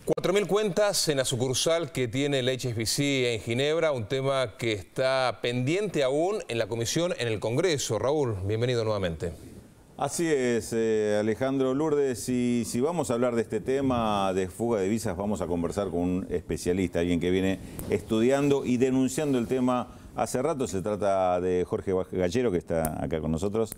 4.000 cuentas en la sucursal que tiene el HSBC en Ginebra, un tema que está pendiente aún en la comisión en el Congreso. Raúl, bienvenido nuevamente. Así es, Alejandro. Lourdes, si vamos a hablar de este tema de fuga de divisas, vamos a conversar con un especialista, alguien que viene estudiando y denunciando el tema hace rato. Se trata de Jorge Gallero, que está acá con nosotros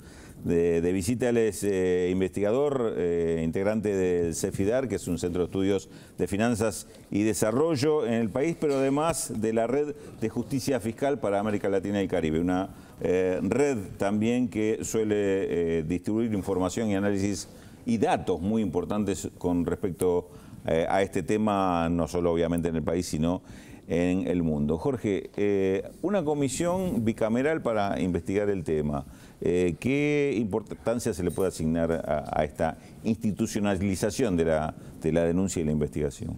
de visita. Él es investigador, integrante del CEFIDAR, que es un centro de estudios de finanzas y desarrollo en el país, pero además de la Red de Justicia Fiscal para América Latina y el Caribe, una red también que suele distribuir información y análisis y datos muy importantes con respecto a este tema, no solo obviamente en el país, sino en el mundo. Jorge, una comisión bicameral para investigar el tema. ¿Qué importancia se le puede asignar a esta institucionalización de la denuncia y la investigación?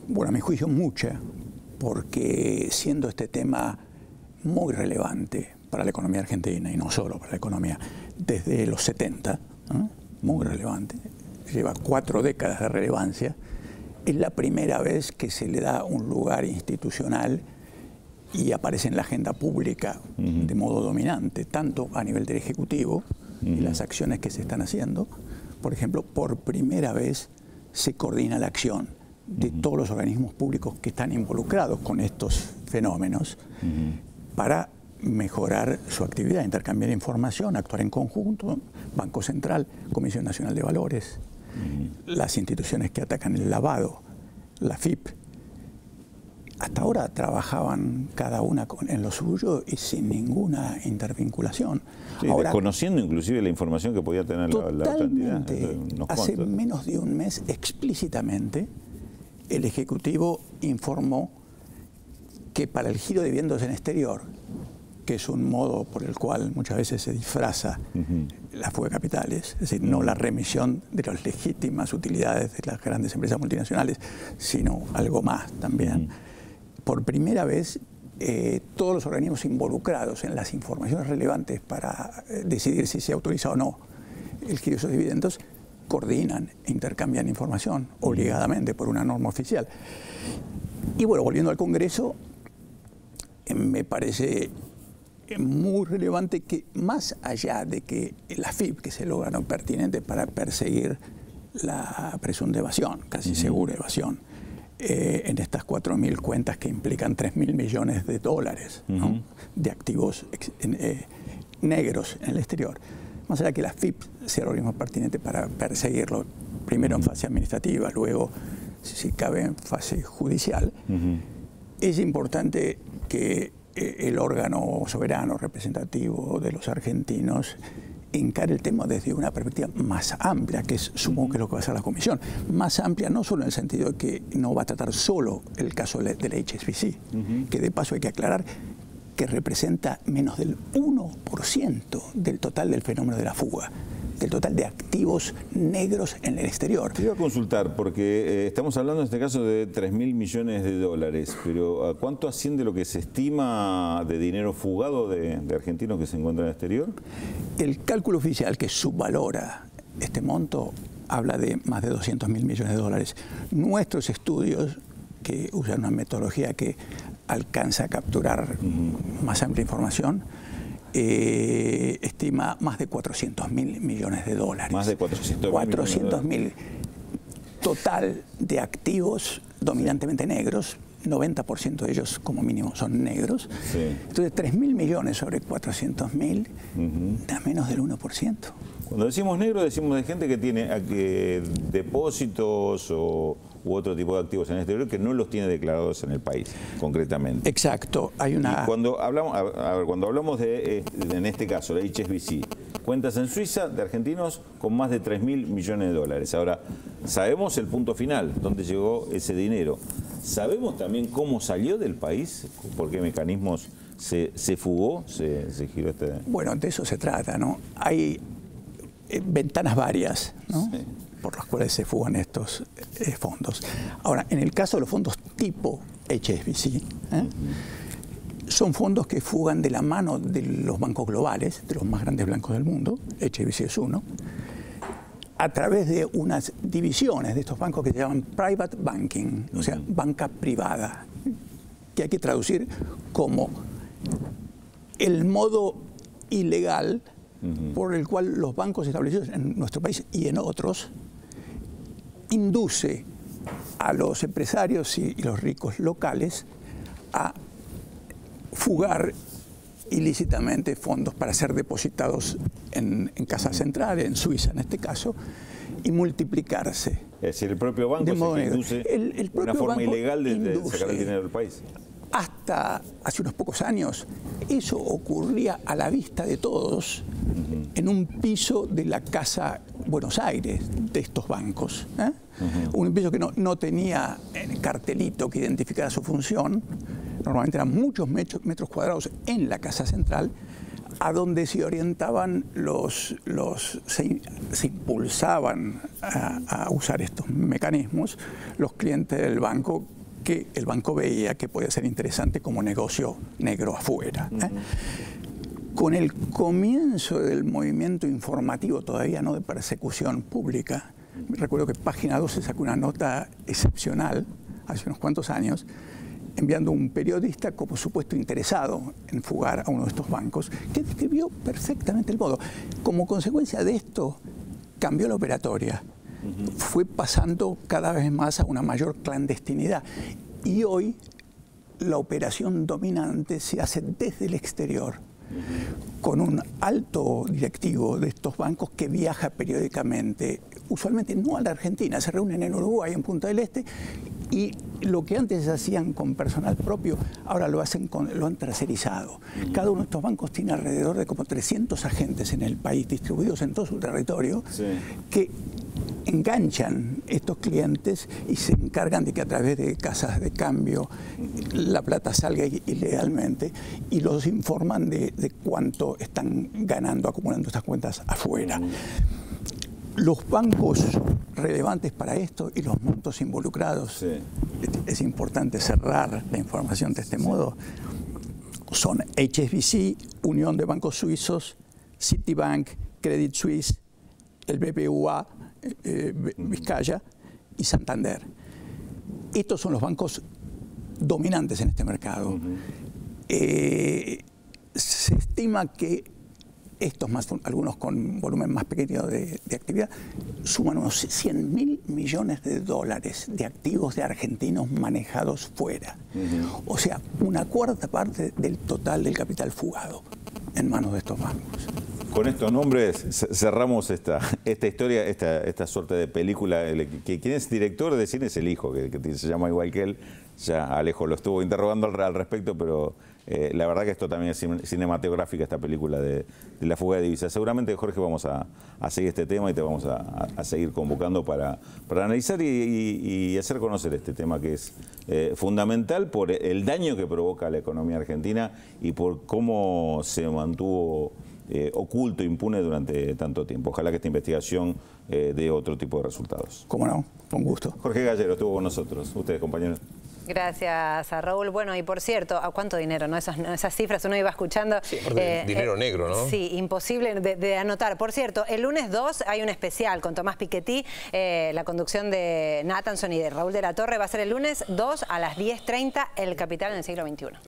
Bueno, a mi juicio mucha, porque siendo este tema muy relevante para la economía argentina, y no solo para la economía, desde los 70, ¿no? Muy relevante, lleva 4 décadas de relevancia, es la primera vez que se le da un lugar institucional y aparece en la agenda pública de modo dominante, tanto a nivel del Ejecutivo y las acciones que se están haciendo. Por ejemplo, por primera vez se coordina la acción de todos los organismos públicos que están involucrados con estos fenómenos para mejorar su actividad, intercambiar información, actuar en conjunto, Banco Central, Comisión Nacional de Valores, las instituciones que atacan el lavado, la FIP. Hasta ahora trabajaban cada una en lo suyo y sin ninguna intervinculación. Sí, ahora, desconociendo inclusive la información que podía tener la otra entidad. Hace menos de un mes, explícitamente, el Ejecutivo informó que para el giro de dividendos en exterior, que es un modo por el cual muchas veces se disfraza la fuga de capitales, es decir, no la remisión de las legítimas utilidades de las grandes empresas multinacionales, sino algo más también. Por primera vez, todos los organismos involucrados en las informaciones relevantes para decidir si se autoriza o no el giro de esos dividendos, coordinan e intercambian información obligadamente por una norma oficial. Y bueno, volviendo al Congreso, me parece muy relevante que más allá de que la FIP, que es el órgano pertinente para perseguir la presunta evasión, casi segura evasión, en estas 4.000 cuentas que implican 3.000 millones de dólares, ¿no? de activos negros en el exterior, más allá de que la FIP sea el organismo pertinente para perseguirlo, primero en fase administrativa, luego, si cabe, en fase judicial, es importante que el órgano soberano representativo de los argentinos encare el tema desde una perspectiva más amplia, que es, supongo que es lo que va a hacer la comisión. Más amplia no solo en el sentido de que no va a tratar solo el caso del HSBC, que de paso hay que aclarar que representa menos del 1% del total del fenómeno de la fuga, del total de activos negros en el exterior. Te iba a consultar, porque estamos hablando en este caso de 3.000 millones de dólares, pero ¿a cuánto asciende lo que se estima de dinero fugado de argentinos que se encuentran en el exterior? El cálculo oficial que subvalora este monto habla de más de 200.000 millones de dólares. Nuestros estudios, que usan una metodología que alcanza a capturar más amplia información, estima más de 400.000 millones de dólares. Más de 400.000 total de activos dominantemente negros, 90% de ellos como mínimo son negros. Sí. Entonces 3.000 millones sobre 400.000 da menos del 1%. Cuando decimos negro, decimos de gente que tiene depósitos u otro tipo de activos en el exterior que no los tiene declarados en el país, concretamente. Exacto. Hay una... Y cuando hablamos de, en este caso, la HSBC, cuentas en Suiza de argentinos con más de 3.000 millones de dólares. Ahora, sabemos el punto final, dónde llegó ese dinero. ¿Sabemos también cómo salió del país? ¿Por qué mecanismos se fugó, se giró este...? Bueno, de eso se trata, ¿no? Hay ventanas varias, ¿no? Sí, por las cuales se fugan estos fondos. Ahora, en el caso de los fondos tipo HSBC, son fondos que fugan de la mano de los bancos globales, de los más grandes bancos del mundo, HSBC es uno, a través de unas divisiones de estos bancos que se llaman private banking, o sea, banca privada, que hay que traducir como el modo ilegal por el cual los bancos establecidos en nuestro país y en otros induce a los empresarios y los ricos locales a fugar ilícitamente fondos para ser depositados en casas centrales, en Suiza en este caso, y multiplicarse. Es decir, el propio banco es el que induce una forma ilegal de sacar el dinero del país. Hasta hace unos pocos años, eso ocurría a la vista de todos en un piso de la Casa Buenos Aires de estos bancos. Un piso que no tenía cartelito que identificara su función. Normalmente eran muchos metros cuadrados en la casa central, a donde se orientaban se impulsaban a usar estos mecanismos los clientes del banco, que el banco veía que podía ser interesante como negocio negro afuera. Con el comienzo del movimiento informativo, todavía no de persecución pública, recuerdo que Página 12 sacó una nota excepcional hace unos cuantos años, enviando un periodista como supuesto interesado en fugar a uno de estos bancos, que describió perfectamente el modo. Como consecuencia de esto, cambió la operatoria. Fue pasando cada vez más a una mayor clandestinidad. Y hoy la operación dominante se hace desde el exterior, con un alto directivo de estos bancos que viaja periódicamente, usualmente no a la Argentina, se reúnen en Uruguay, en Punta del Este, y lo que antes hacían con personal propio, ahora lo han tercerizado. Cada uno de estos bancos tiene alrededor de como 300 agentes en el país, distribuidos en todo su territorio, que enganchan estos clientes y se encargan de que a través de casas de cambio la plata salga ilegalmente, y los informan de cuánto están ganando, acumulando estas cuentas afuera. Los bancos relevantes para esto y los montos involucrados, es importante cerrar la información de este modo, son HSBC, Unión de Bancos Suizos, Citibank, Credit Suisse, el BBVA, Vizcaya y Santander. Estos son los bancos dominantes en este mercado. Se estima que estos, algunos con volumen más pequeño de actividad, suman unos 100.000 millones de dólares de activos de argentinos manejados fuera. O sea, una cuarta parte del total del capital fugado en manos de estos bancos. Con estos nombres cerramos esta historia, esta suerte de película. Quien es director de cine es el hijo, que se llama igual que él. Ya Alejo lo estuvo interrogando al respecto, pero la verdad que esto también es cinematográfica, esta película de la fuga de divisas. Seguramente, Jorge, vamos a seguir este tema y te vamos a seguir convocando para analizar y hacer conocer este tema, que es fundamental por el daño que provoca a la economía argentina y por cómo se mantuvo oculto, impune durante tanto tiempo. Ojalá que esta investigación dé otro tipo de resultados. Cómo no, con gusto. Jorge Gallero estuvo con nosotros. Ustedes, compañeros. Gracias a Raúl. Bueno, y por cierto, ¿a cuánto dinero, no? Esas cifras uno iba escuchando. Sí, dinero negro, ¿no? Sí, imposible de anotar. Por cierto, el lunes 2 hay un especial con Tomás Piketty. La conducción de Nathanson y de Raúl de la Torre va a ser el lunes 2 a las 10:30, El Capital en el siglo XXI.